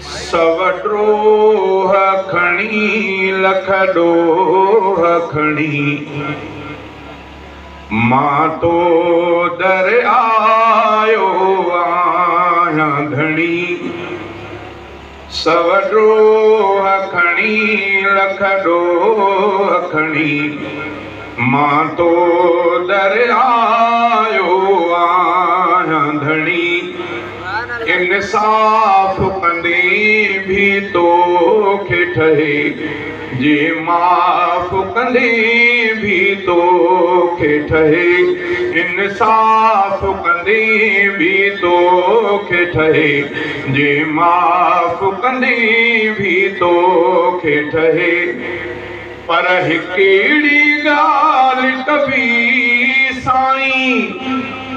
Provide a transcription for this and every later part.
सव ड्रोह खणी लख ॾोह खणी मां तो दर आयो आहियां घणी। सव ड्रोह खणी लख ॾोह खणी मां तो दर आयो आहियां धणी। इंसाफ़ कंदे भी तोखे ठहे जे माफ़ कंदे भी तोखे ठहे। इंसाफ़ कंदे भी तोखे ठहे जे माफ़ कंदे भी तोखे ठहे। पर हिकिड़ी ॻाल्हि कबी साईं,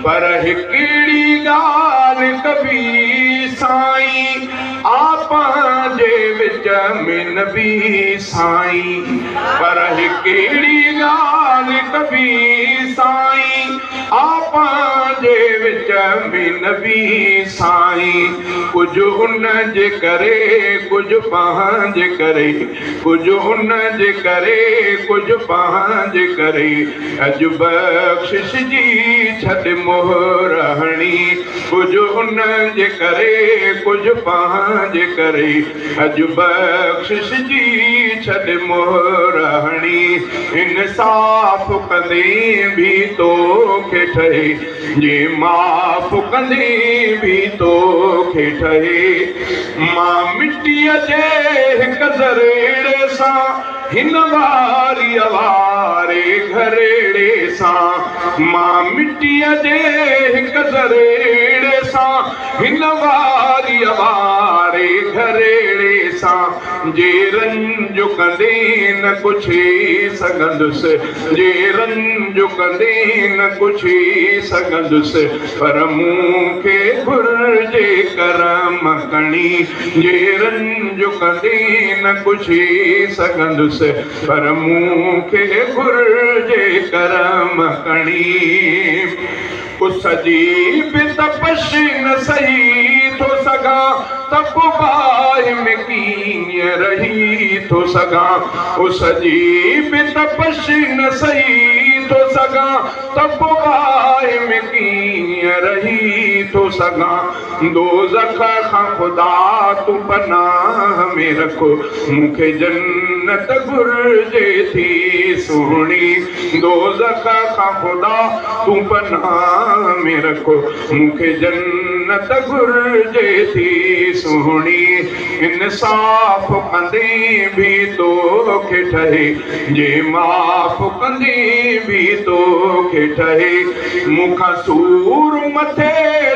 पर हिकिड़ी ॻाल्हि कबी साईं आपा जे विच में न बि साईं। पर हिकिड़ी ॻाल्हि कबी साईं आपा जे विच में न बि साईं। कुझु उन जे करे कुझु पंहिंजे करे, कुझु उन जे करे कुझु पंहिंजे करे अॼु बख़्शिश जी छॾ मोहर हणी। कुझु उन जे करे कुझु पंहिंजे करे अॼु बख़्शिश जी छॾ मोहर हणी। इंसाफ़ कंदे भी तोखे ठहे जे माफ़ कंदे भी तोखे ठहे। मां मिटीअ जे हिक ज़रेड़े सां हिन वारी वारे घरेड़े सां, मां मिटीअ जे हिक ज़रेड़े सां हिन वारी वारे घरेड़े सां जे रंज कंदे न पुछी सघंदुसि, जे रंज कंदे न पुछी सघंदुसि। पर मूंखे घुर्जे करम कणी जे रंज कंदे न पुछी सघंदुसि। पर मूंखे घुर्जे करम कणी। उस जी बि तपश न सही थो सघां त पोइ बाहि में कीअं रही थो सघां। उस जी बि तपश न सही थो सघां त पोइ बाहि में कीअं रही थो सघां। दोज़ख खां ख़ुदा तूं पनाह में रखो मूंखे जन्नत घुर्जे थी सुहिणी। दोज़ख खां ख़ुदा तूं पनाह में रखो मूंखे जन्नत घुर्जे थी सुहिणी। इंसाफ़ कंदे भी तोखे ठहे जे माफ़ कंदे भी तोखे ठहे। मूंखां सूर मथे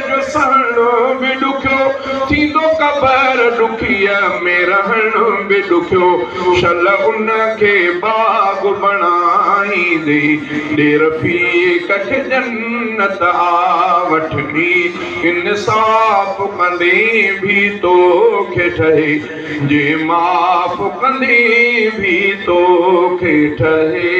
जो सहणो बि ॾुखियो थींदो क़बर ॾुखीअ में रहणो बि ॾुखियो। शल उन खे बाग़ बणाईंदे ॾे रफ़ीक़ खे जन्नत आ वठणी। इंसाफ़ कंदे भी तोखे ठहे जे माफ़ कंदे भी तोखे ठहे।